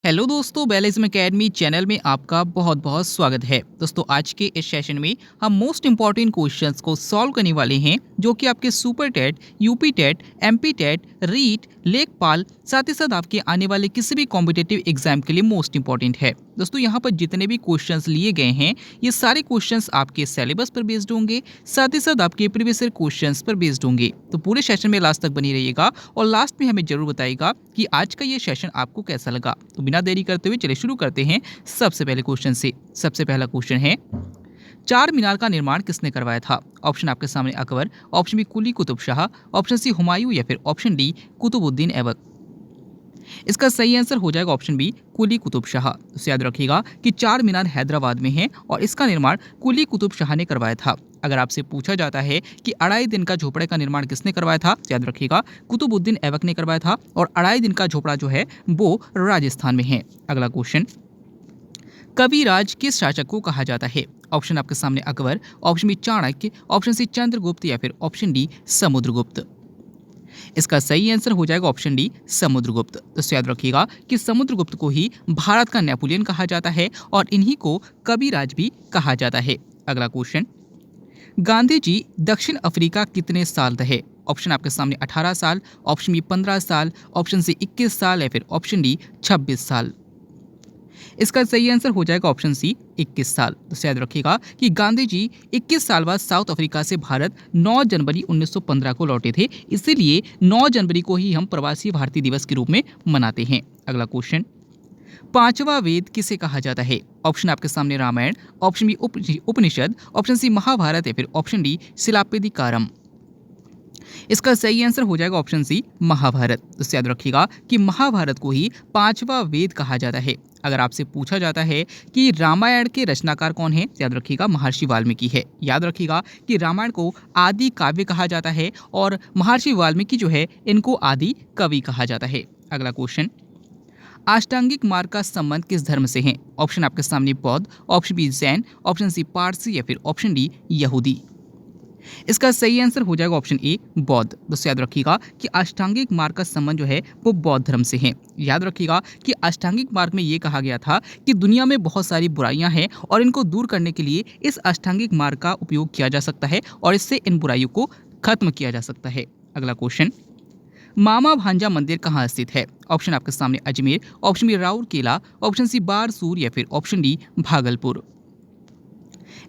Hello दोस्तों, बेलिज्म academy channel में आपका बहुत बहुत स्वागत है। दोस्तों, आज के इस सेशन में हम मोस्ट इंपॉर्टेंट क्वेश्चंस को सॉल्व करने वाले हैं जो कि आपके super TET, UP TET, MP TET, REET, लेखपाल, साथ ही साथ आपके आने वाले किसी भी कॉम्पिटिटिव एग्जाम के लिए मोस्ट इंपॉर्टेंट है। दोस्तों, यहाँ पर जितने भी क्वेश्चंस लिए गए हैं ये सारे क्वेश्चंस आपके सिलेबस पर बेस्ड होंगे, साथ ही साथ आपके प्रीवियस ईयर क्वेश्चंस पर बेस्ड होंगे। तो पूरे सेशन में लास्ट तक बनी रहिएगा और लास्ट में हमें जरूर बताइएगा कि आज का ये सेशन आपको कैसा लगा। तो बिना देरी करते हुए चलिए शुरू करते हैं सबसे पहले क्वेश्चन से। सबसे पहला क्वेश्चन है, चार मीनार का निर्माण किसने करवाया था? ऑप्शन आपके सामने अकबर, ऑप्शन बी कुली कुतुब शाह, ऑप्शन सी हुमायूं या फिर ऑप्शन डी कुतुबुद्दीन ऐबक। इसका सही आंसर हो जाएगा ऑप्शन बी कुली कुतुब शाह। तो याद रखिएगा कि चार मीनार हैदराबाद में है और इसका निर्माण कुली कुतुब शाह ने करवाया था। अगर आपसे पूछा जाता है कि अढ़ाई दिन का झोपड़े का निर्माण किसने करवाया था, तो याद रखिएगा कुतुबुद्दीन ऐबक ने करवाया था और अढ़ाई दिन का झोपड़ा जो है वो राजस्थान में है। अगला क्वेश्चन, कविराज किस शासक को कहा जाता है? ऑप्शन आपके सामने Akbar, option B Chanakya, option C Chandragupta या फिर ऑप्शन डी समुद्रगुप्त। इसका सही आंसर हो जाएगा ऑप्शन डी समुद्रगुप्त। तो याद रखिएगा कि समुद्रगुप्त को ही भारत का नेपोलियन कहा जाता है और इन्हीं को कविराज भी कहा जाता है। अगला क्वेश्चन, गांधी जी दक्षिण अफ्रीका कितने साल रहे? ऑप्शन आपके सामने 18 साल, ऑप्शन बी 15 साल, ऑप्शन सी 21 साल या फिर ऑप्शन डी 26 साल। इसका सही आंसर हो जाएगा ऑप्शन सी 21 साल। तो याद रखिएगा कि गांधी जी 21 साल बाद साउथ अफ्रीका से भारत 9 जनवरी 1915 को लौटे थे, इसीलिए 9 जनवरी को ही हम प्रवासी भारतीय दिवस के रूप में मनाते हैं। अगला क्वेश्चन, पांचवा वेद किसे कहा जाता है? ऑप्शन आपके सामने रामायण, ऑप्शन बी उपनिषद, ऑप्शन सी महाभारत या फिर ऑप्शन डी शिलापेदिकारम। इसका सही आंसर हो जाएगा ऑप्शन सी महाभारत। तो याद रखिएगा कि महाभारत को ही पांचवा वेद कहा जाता है। अगर आपसे पूछा जाता है कि रामायण के रचनाकार कौन है, याद रखिएगा महर्षि वाल्मीकि है। याद रखिएगा कि रामायण को आदि काव्य कहा जाता है और महर्षि वाल्मीकि जो है इनको आदि कवि कहा जाता है। अगला क्वेश्चन, अष्टांगिक मार्ग का संबंध किस धर्म से है? ऑप्शन आपके सामने बौद्ध, ऑप्शन बी जैन, ऑप्शन सी पारसी या फिर ऑप्शन डी यहूदी। इसका सही आंसर हो जाएगा ऑप्शन ए बौद्ध। दोस्तों, याद रखिएगा कि अष्टांगिक मार्ग का संबंध जो है वो बौद्ध धर्म से है। याद रखिएगा कि अष्टांगिक मार्ग में ये कहा गया था कि दुनिया में बहुत सारी बुराइयां हैं और इनको दूर करने के लिए इस अष्टांगिक मार्ग का उपयोग किया जा सकता है और इससे इन बुराइयों को खत्म किया जा सकता है। अगला क्वेश्चन, मामा भांजा मंदिर कहाँ स्थित है? ऑप्शन आपके सामने Ajmer, option B Rourkela, option C Barsur या फिर ऑप्शन डी भागलपुर।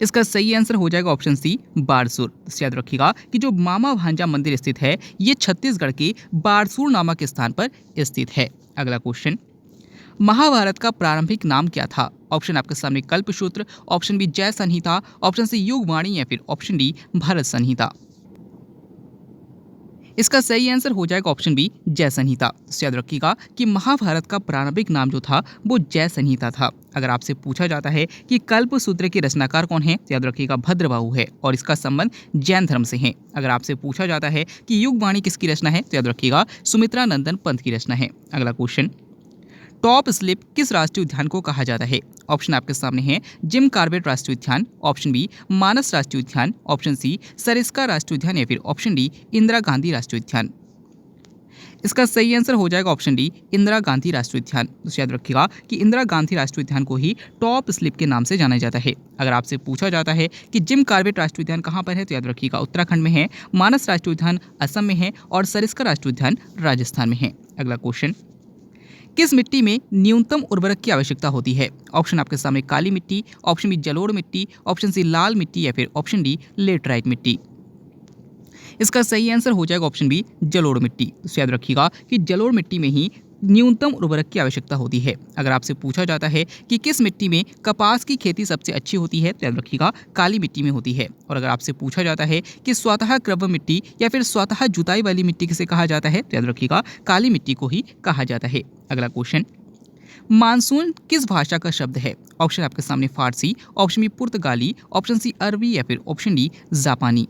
इसका सही आंसर हो जाएगा ऑप्शन सी बारसूर। याद रखिएगा कि जो मामा भांजा मंदिर स्थित है ये छत्तीसगढ़ के बारसूर नामक स्थान पर स्थित है। अगला क्वेश्चन, महाभारत का प्रारंभिक नाम क्या था? ऑप्शन आपके सामने कल्पसूत्र, ऑप्शन बी जय संहिता, ऑप्शन सी युगवाणी या फिर ऑप्शन डी भरत संहिता। इसका सही आंसर हो जाएगा ऑप्शन बी जय संहिता। याद रखिएगा कि महाभारत का प्रारंभिक नाम जो था वो जय संहिता था। अगर आपसे पूछा जाता है कि कल्पसूत्र के रचनाकार कौन है, तो याद रखिएगा भद्रबाहु है और इसका संबंध जैन धर्म से है। अगर आपसे पूछा जाता है कि युगवाणी किसकी रचना है, तो याद रखिएगा सुमित्रा नंदन पंत की रचना है। अगला क्वेश्चन, टॉप स्लिप किस राष्ट्रीय उद्यान को कहा जाता है? ऑप्शन आपके सामने है जिम कॉर्बेट राष्ट्रीय उद्यान, ऑप्शन बी मानस राष्ट्रीय उद्यान, ऑप्शन सी सरिस्का राष्ट्रीय उद्यान या फिर ऑप्शन डी इंदिरा गांधी राष्ट्रीय उद्यान। इसका सही आंसर हो जाएगा ऑप्शन डी इंदिरा गांधी राष्ट्रीय उद्यान। तो याद रखिएगा कि इंदिरा गांधी राष्ट्रीय उद्यान को ही टॉप स्लिप के नाम से जाना जाता है। अगर आपसे पूछा जाता है कि जिम कॉर्बेट राष्ट्रीय उद्यान कहाँ पर है, तो याद रखिएगा उत्तराखंड में है, मानस राष्ट्रीय उद्यान असम में है और सरिस्का राष्ट्रीय उद्यान राजस्थान में है। अगला क्वेश्चन, किस मिट्टी में न्यूनतम उर्वरक की आवश्यकता होती है? ऑप्शन आपके सामने काली मिट्टी, ऑप्शन बी जलोढ़ मिट्टी, ऑप्शन सी लाल मिट्टी या फिर ऑप्शन डी लेटराइट मिट्टी। इसका सही आंसर हो जाएगा ऑप्शन बी जलोढ़ मिट्टी। तो याद रखिएगा कि जलोढ़ मिट्टी में ही न्यूनतम उर्वरक की आवश्यकता होती है। अगर आपसे पूछा जाता है कि किस मिट्टी में कपास की खेती सबसे अच्छी होती है, तो याद रखिएगा काली मिट्टी में होती है। और अगर आपसे पूछा जाता है कि स्वतः क्रव मिट्टी या फिर स्वतः जुताई वाली मिट्टी किसे कहा जाता है, तो याद रखिएगा काली मिट्टी को ही कहा जाता है। अगला क्वेश्चन, मानसून किस भाषा का शब्द है? ऑप्शन आपके सामने फारसी, ऑप्शन बी पुर्तगाली, ऑप्शन सी अरबी या फिर ऑप्शन डी जापानी।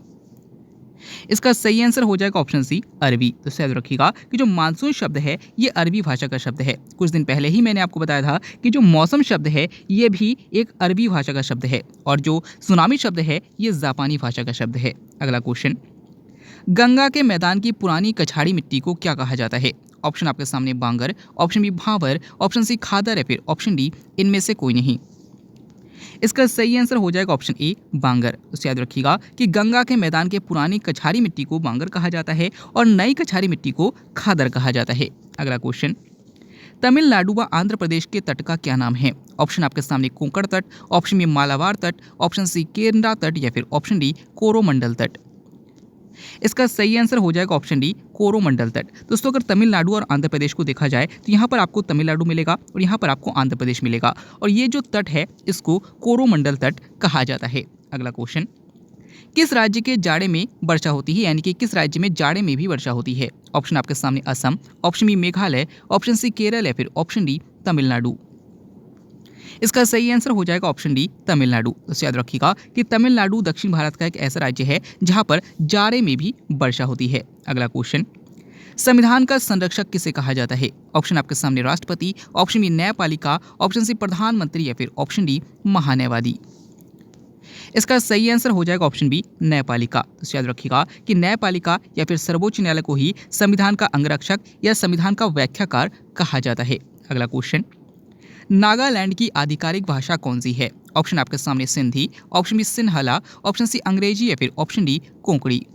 इसका सही आंसर हो जाएगा ऑप्शन सी अरबी। तो याद रखिएगा कि जो मानसून शब्द है ये अरबी भाषा का शब्द है। कुछ दिन पहले ही मैंने आपको बताया था कि जो मौसम शब्द है ये भी एक अरबी भाषा का शब्द है और जो सुनामी शब्द है ये जापानी भाषा का शब्द है। अगला क्वेश्चन, गंगा के मैदान की पुरानी कछाड़ी मिट्टी को क्या कहा जाता है? ऑप्शन आपके सामने बांगर, ऑप्शन बी भावर, ऑप्शन सी खादर या फिर ऑप्शन डी इनमें से कोई नहीं। इसका सही आंसर हो जाएगा ऑप्शन ए बांगर। तो याद रखिएगा कि गंगा के मैदान के पुरानी कछारी मिट्टी को बांगर कहा जाता है और नई कछारी मिट्टी को खादर कहा जाता है। अगला क्वेश्चन, तमिलनाडु व आंध्र प्रदेश के तट का क्या नाम है? ऑप्शन आपके सामने कोंकण तट, ऑप्शन बी मालाबार तट, ऑप्शन सी केरला तट या फिर ऑप्शन डी कोरोमंडल तट। इसका सही आंसर हो जाएगा ऑप्शन डी कोरोमंडल तट। दोस्तों अगर तमिलनाडु और आंध्र प्रदेश को देखा जाए तो यहाँ पर आपको तमिलनाडु मिलेगा और यहाँ पर आपको आंध्र प्रदेश मिलेगा और ये जो तट है इसको कोरोमंडल तट कहा जाता है। अगला क्वेश्चन, किस राज्य के जाड़े में वर्षा होती है, यानी कि किस राज्य में जाड़े में भी वर्षा होती है? ऑप्शन आपके सामने Assam, option B Meghalaya, option C Kerala या फिर ऑप्शन डी तमिलनाडु। इसका सही आंसर हो जाएगा ऑप्शन डी तमिलनाडु। तो याद रखिएगा कि तमिलनाडु दक्षिण भारत का एक ऐसा राज्य है जहां पर जाड़े में भी वर्षा होती है। अगला क्वेश्चन, संविधान का संरक्षक किसे कहा जाता है? ऑप्शन आपके सामने राष्ट्रपति, ऑप्शन बी न्यायपालिका, ऑप्शन सी प्रधानमंत्री या फिर ऑप्शन डी महान्यायवादी। इसका सही आंसर हो जाएगा ऑप्शन बी न्यायपालिका। तो याद रखिएगा कि न्यायपालिका या फिर सर्वोच्च न्यायालय को ही संविधान का अंगरक्षक या संविधान का व्याख्याकार कहा जाता है। अगला क्वेश्चन, नागालैंड की आधिकारिक भाषा कौन सी है? ऑप्शन आपके सामने Sindhi, option B Sinhala, option C अंग्रेजी या फिर ऑप्शन डी कोंकणी।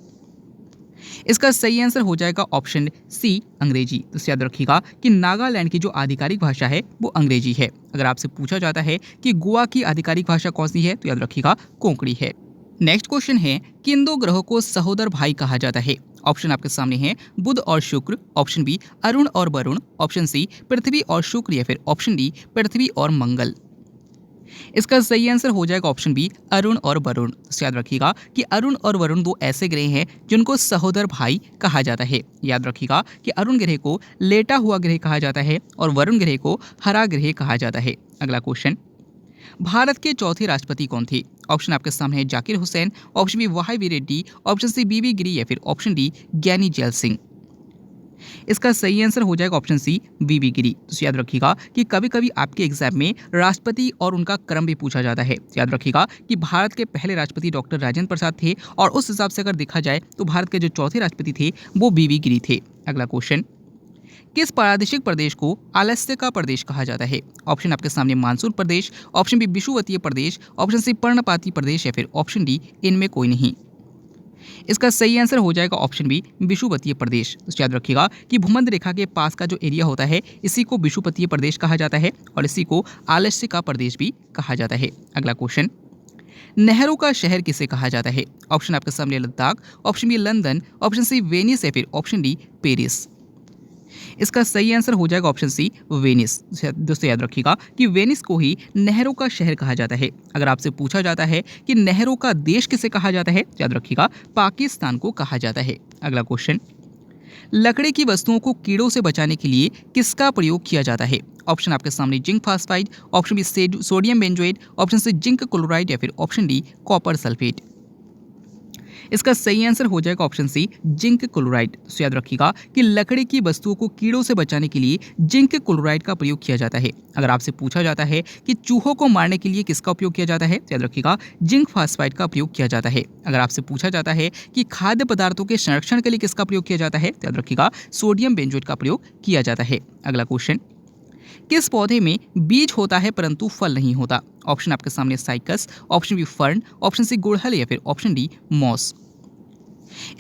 इसका सही आंसर हो जाएगा ऑप्शन सी अंग्रेजी। तो याद रखिएगा कि नागालैंड की जो आधिकारिक भाषा है वो अंग्रेजी है। अगर आपसे पूछा जाता है कि गोवा की आधिकारिक भाषा कौन सी है तो याद रखिएगा कोंकणी है। नेक्स्ट क्वेश्चन है, किन दो ग्रहों को सहोदर भाई कहा जाता है? ऑप्शन आपके सामने है बुध और शुक्र, ऑप्शन बी अरुण और वरुण, ऑप्शन सी पृथ्वी और शुक्र या फिर ऑप्शन डी पृथ्वी और मंगल। इसका सही आंसर हो जाएगा ऑप्शन बी अरुण और वरुण। तो याद रखिएगा कि अरुण और वरुण दो ऐसे ग्रह हैं जिनको सहोदर भाई कहा जाता है। याद रखिएगा कि अरुण ग्रह को लेटा हुआ ग्रह कहा जाता है और वरुण ग्रह को हरा ग्रह कहा जाता है। अगला क्वेश्चन, भारत के चौथे राष्ट्रपति कौन थे? ऑप्शन आपके सामने है Zakir Hussain, option B Y Reddy, option C BV Giri या फिर ऑप्शन डी ज्ञानी जैल सिंह। इसका सही आंसर हो जाएगा ऑप्शन सी बीवी गिरी। तो याद रखिएगा कि कभी कभी आपके एग्जाम में राष्ट्रपति और उनका क्रम भी पूछा जाता है। याद रखिएगा कि भारत के पहले राष्ट्रपति डॉक्टर राजेंद्र प्रसाद थे और उस हिसाब से अगर देखा जाए तो भारत के जो चौथे राष्ट्रपति थे वो बीवी गिरी थे। अगला क्वेश्चन, किस प्रादेशिक प्रदेश को आलस्य का प्रदेश कहा जाता है? ऑप्शन आपके सामने मानसून प्रदेश, ऑप्शन बी विषुवतीय प्रदेश, ऑप्शन सी पर्णपाती प्रदेश या फिर ऑप्शन डी इनमें कोई नहीं। इसका सही आंसर हो जाएगा ऑप्शन बी विषुवतीय प्रदेश। तो याद रखिएगा कि भूमध्य रेखा के पास का जो एरिया होता है इसी को विषुवतीय प्रदेश कहा जाता है और इसी को आलस्य का प्रदेश भी कहा जाता है। अगला क्वेश्चन, नहरों का शहर किसे कहा जाता है? ऑप्शन आपके सामने Ladakh, option B London, option C Venice या फिर ऑप्शन डी पेरिस। इसका सही आंसर हो जाएगा ऑप्शन सी वेनिस। दोस्तों याद रखिएगा कि वेनिस को ही नहरों का शहर कहा जाता है। अगर आपसे पूछा जाता है कि नहरों का देश किसे कहा जाता है, याद रखिएगा पाकिस्तान को कहा जाता है। अगला क्वेश्चन, लकड़ी की वस्तुओं को कीड़ों से बचाने के लिए किसका प्रयोग किया जाता है? ऑप्शन आपके सामने zinc phosphide, option B sodium benzoate, option C zinc chloride या फिर ऑप्शन डी कॉपर सल्फेट। इसका सही आंसर हो जाएगा ऑप्शन सी जिंक क्लोराइड। तो याद रखिएगा कि लकड़ी की वस्तुओं को कीड़ों से बचाने के लिए जिंक क्लोराइड का प्रयोग किया जाता है। अगर आपसे पूछा जाता है कि चूहों को मारने के लिए किसका उपयोग किया जाता है तो याद रखिएगा जिंक फास्फाइड का प्रयोग किया जाता है। अगर आपसे पूछा जाता है कि खाद्य पदार्थों के संरक्षण के लिए किसका प्रयोग किया जाता है तो याद रखिएगा सोडियम बेंजोएट का प्रयोग किया जाता है। अगला क्वेश्चन, किस पौधे में बीज होता है परंतु फल नहीं होता? ऑप्शन आपके सामने cycas, option B fern, option C गुड़हल या फिर ऑप्शन डी मॉस।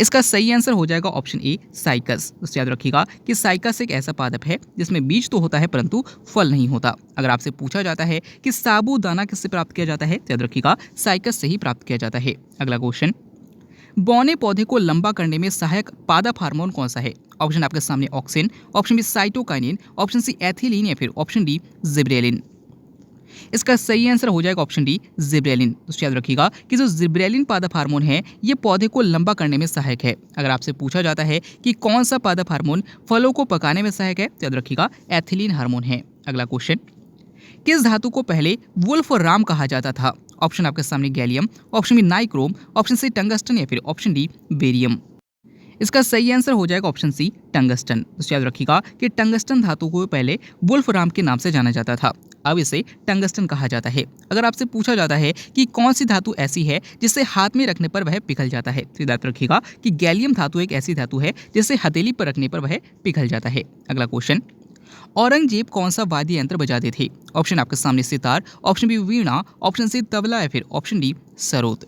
इसका सही आंसर हो जाएगा ऑप्शन ए साइकस। तो याद रखिएगा कि साइकस एक ऐसा पादप है जिसमें बीज तो होता है परंतु फल नहीं होता। अगर आपसे पूछा जाता है कि साबूदाना किससे प्राप्त किया जाता है तो याद रखिएगा साइकस से ही प्राप्त किया जाता है। अगला क्वेश्चन, बौने पौधे को लंबा करने में सहायक पादप हार्मोन कौन सा है? ऑप्शन आपके सामने auxin, option B cytokinin, option C ethylene या फिर ऑप्शन डी जिब्रेलिन। इसका सही आंसर हो जाएगा ऑप्शन डी जिब्रेलिन। तो याद रखिएगा कि जो जिब्रेलिन पादप हार्मोन है ये पौधे को लंबा करने में सहायक है। अगर आपसे पूछा जाता है कि कौन सा पादप हार्मोन फलों को पकाने में सहायक है तो याद रखिएगा एथिलीन हार्मोन है। अगला क्वेश्चन, किस धातु को पहले वुल्फ राम कहा जाता था? ऑप्शन आपके सामने gallium, option B nichrome, option C tungsten या फिर ऑप्शन डी बेरियम। इसका सही आंसर हो जाएगा ऑप्शन सी टंगस्टन। तो याद रखिएगा कि टंगस्टन धातु को पहले वुल्फ्राम के नाम से जाना जाता था, अब इसे टंगस्टन कहा जाता है। अगर आपसे पूछा जाता है कि कौन सी धातु ऐसी है जिसे हाथ में रखने पर वह पिघल जाता है, तो याद रखिएगा कि गैलियम धातु एक ऐसी धातु है जिसे हथेली पर रखने पर वह पिघल जाता है। अगला क्वेश्चन, औरंगजेब कौन सा वाद्य यंत्र बजाते थे? ऑप्शन आपके सामने सितार, ऑप्शन बी वीणा, ऑप्शन सी तबला या फिर ऑप्शन डी सरोद।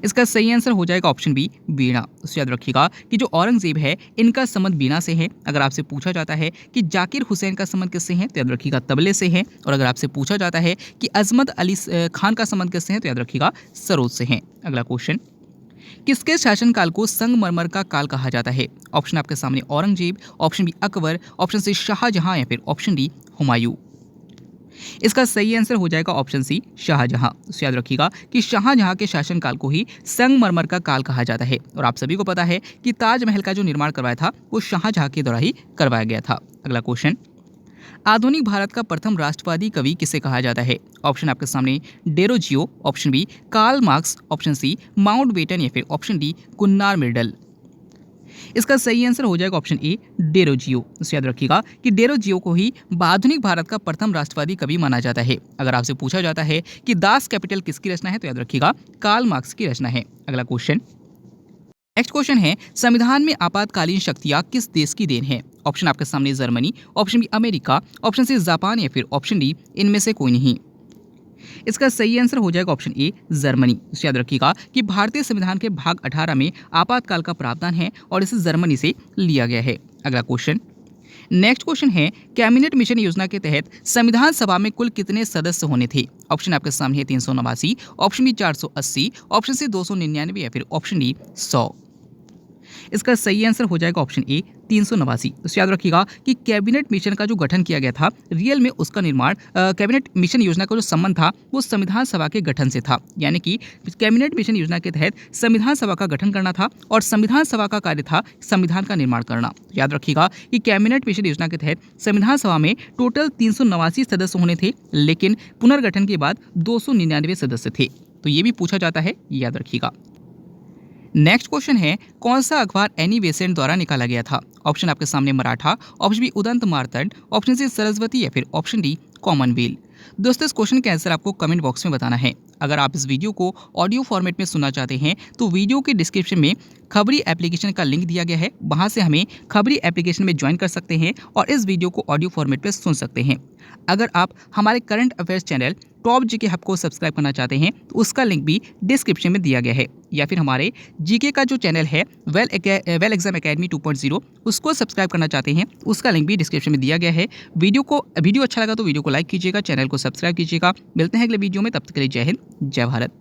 इसका सही आंसर हो जाएगा ऑप्शन बी वीणा। तो याद रखिएगा कि जो औरंगजेब है इनका संबंध वीणा से है। अगर आपसे पूछा जाता है कि जाकिर हुसैन का संबंध किससे है, तो याद रखिएगा तबले से है। और अगर आपसे पूछा जाता है कि अजमत अली खान का संबंध किससे है, तो याद रखिएगा सरोद से है। अगला क्वेश्चन, किसके शासनकाल को संगमरमर का काल कहा जाता है? ऑप्शन आपके सामने Aurangzeb, option B Akbar, option C Shahjahan या फिर ऑप्शन डी हुमायूं। इसका सही आंसर हो जाएगा ऑप्शन सी शाहजहां। तो याद रखिएगा कि शाहजहां के शासनकाल को ही संगमरमर का काल कहा जाता है। और आप सभी को पता है कि ताजमहल का जो निर्माण करवाया था वो शाहजहां के द्वारा ही करवाया गया था। अगला क्वेश्चन, आधुनिक भारत का प्रथम राष्ट्रवादी कवि किसे कहा जाता है? ऑप्शन आपके सामने Derozio, option B Karl Marx, option C Mountbatten या फिर ऑप्शन डी गुन्नार मिर्डल। इसका सही आंसर हो जाएगा ऑप्शन ए डेरोजियो। तो याद रखिएगा कि डेरोजियो को ही आधुनिक भारत का प्रथम राष्ट्रवादी कवि माना जाता है। अगर आपसे पूछा जाता है कि दास कैपिटल किसकी रचना है, तो याद रखिएगा कार्ल मार्क्स की रचना है। अगला क्वेश्चन, नेक्स्ट क्वेश्चन है, संविधान में आपातकालीन शक्तियां किस देश की देन है? ऑप्शन आपके सामने Germany, option B America, option C Japan या फिर ऑप्शन डी इनमें से कोई नहीं। इसका सही आंसर हो जाएगा ऑप्शन ए जर्मनी। तो याद रखिएगा कि भारतीय संविधान के भाग 18 में आपातकाल का प्रावधान है और इसे जर्मनी से लिया गया है। अगला क्वेश्चन, नेक्स्ट क्वेश्चन है, कैबिनेट मिशन योजना के तहत संविधान सभा में कुल कितने सदस्य होने थे? ऑप्शन आपके सामने है 389, ऑप्शन बी 480, ऑप्शन सी 299 या फिर ऑप्शन डी 100। इसका सही आंसर हो जाएगा ऑप्शन ए 389। तो याद रखिएगा कि कैबिनेट मिशन का जो गठन किया गया था, रियल में उसका निर्माण कैबिनेट मिशन योजना का जो संबंध था वो संविधान सभा के गठन से था। यानी कि कैबिनेट मिशन योजना के तहत संविधान सभा का गठन करना था और संविधान सभा का कार्य था संविधान का निर्माण करना। याद रखिएगा कि कैबिनेट मिशन योजना के तहत संविधान सभा में टोटल 389 सदस्य होने थे, लेकिन पुनर्गठन के बाद 299 सदस्य थे। तो ये भी पूछा जाता है, याद रखिएगा। नेक्स्ट क्वेश्चन है, कौन सा अखबार एनी बेसेंट द्वारा निकाला गया था? ऑप्शन आपके सामने Maratha, option B Udant Martand, option C Saraswati या फिर ऑप्शन डी कॉमनवेल्थ। दोस्तों इस क्वेश्चन का आंसर आपको कमेंट बॉक्स में बताना है। अगर आप इस वीडियो को ऑडियो फॉर्मेट में सुनना चाहते हैं तो वीडियो के डिस्क्रिप्शन में खबरी एप्लीकेशन का लिंक दिया गया है, वहां से हमें खबरी एप्लीकेशन में ज्वाइन कर सकते हैं और इस वीडियो को ऑडियो फॉर्मेट में सुन सकते हैं। अगर आप हमारे current affairs channel top GK hub को सब्सक्राइब करना चाहते हैं तो उसका लिंक भी डिस्क्रिप्शन में दिया गया है, या फिर हमारे जीके का जो चैनल है वेल एग्जाम एकेडमी 2.0 उसको सब्सक्राइब करना चाहते हैं, उसका लिंक भी डिस्क्रिप्शन में दिया गया है। वीडियो अच्छा लगा तो वीडियो को लाइक कीजिएगा, चैनल को सब्सक्राइब कीजिएगा। मिलते हैं अगले वीडियो में, तब तक के लिए जय हिंद, जय भारत।